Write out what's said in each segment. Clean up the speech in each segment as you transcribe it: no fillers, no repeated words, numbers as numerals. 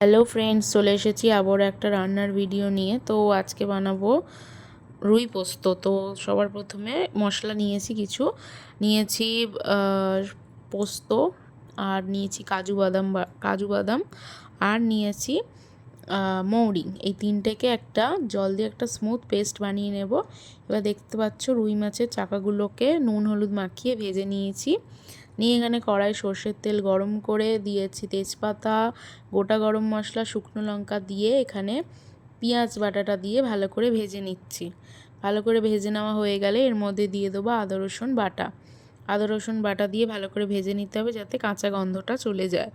Hello friends, চলে এসেছি আবার একটা রান্নার ভিডিও নিয়ে। তো আজকে বানাবো রুই পোস্ত। তো সবার প্রথমে মশলা নিয়েছি, কিছু নিয়েছি পোস্ত, আর নিয়েছি কাজু বাদাম আর নিয়েছি মৌরি। এই তিনটেকে একটা জল দিয়ে একটা স্মুথ পেস্ট বানিয়ে নেব। এবার দেখতে পাচ্ছ রুই মাছের চাকাগুলোকে নুন হলুদ মাখিয়ে ভেজে নিয়েছি। নিয়ে এখানে কড়াই সর্ষের তেল গরম করে দিয়েছি, তেজপাতা, গোটা গরম মশলা, শুকনো লঙ্কা দিয়ে এখানে পেঁয়াজ বাটাটা দিয়ে ভালো করে ভেজে নিচ্ছি। ভালো করে ভেজে নেওয়া হয়ে গেলে এর মধ্যে দিয়ে দেবো আদা রসুন বাটা দিয়ে ভালো করে ভেজে নিতে হবে যাতে কাঁচা গন্ধটা চলে যায়।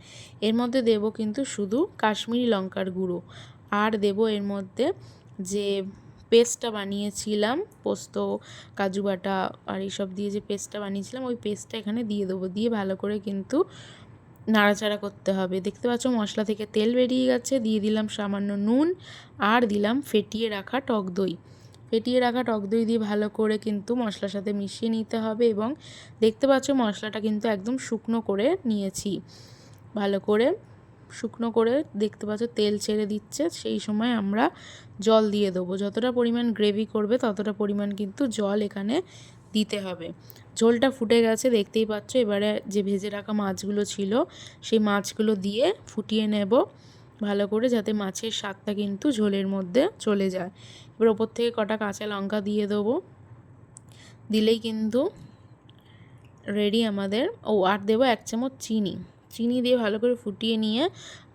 এর মধ্যে দেব কিন্তু শুধু কাশ্মীরি লঙ্কার গুঁড়ো, আর দেব এর মধ্যে যে পেস্টটা বানিয়েছিলাম, পোস্ত, কাজু বাটা আর এইসব দিয়ে যে পেস্টটা বানিয়েছিলাম, ওই পেস্টটা এখানে দিয়ে দেবো। দিয়ে ভালো করে কিন্তু নাড়াচাড়া করতে হবে। দেখতে পাচ্ছ মশলা থেকে তেল বেরিয়ে গেছে। দিয়ে দিলাম সামান্য নুন, আর দিলাম ফেটিয়ে রাখা টক দই। দিয়ে ভালো করে কিন্তু মশলার সাথে মিশিয়ে নিতে হবে। এবং দেখতে পাচ্ছ মশলাটা কিন্তু একদম শুকনো করে নিয়েছি। ভালো করে শুকনো করে দেখতে পাচ্ছ তেল ছেড়ে দিচ্ছে। সেই সময় আমরা জল দিয়ে দেবো। যতটা পরিমাণ গ্রেভি করবে ততটা পরিমাণ কিন্তু জল এখানে দিতে হবে। ঝোলটা ফুটে গেছে দেখতেই পাচ্ছ। এবারে যে ভেজে রাখা মাছগুলো ছিল সেই মাছগুলো দিয়ে ফুটিয়ে নেব ভালো করে, যাতে মাছের স্বাদটা কিন্তু ঝোলের মধ্যে চলে যায়। এবার ওপর থেকে কটা কাঁচা লঙ্কা দিয়ে দেবো। দিলেই কিন্তু রেডি আমাদের। আর দেবো 1 চামচ চিনি দিয়ে ভালো করে ফুটিয়ে নিয়ে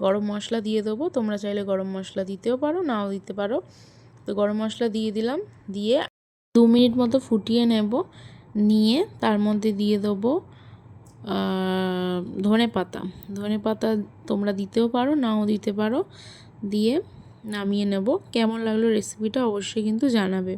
গরম মশলা দিয়ে দেবো। তোমরা চাইলে গরম মশলা দিতেও পারো, নাও দিতে পারো। তো গরম মশলা দিয়ে দিলাম, দিয়ে 2 মিনিট মতো ফুটিয়ে নেব। নিয়ে তার মধ্যে দিয়ে দেবো ধনে পাতা তোমরা দিতেও পারো, নাও দিতে পারো। দিয়ে নামিয়ে নেব। কেমন লাগলো রেসিপিটা অবশ্যই কিন্তু জানাবে।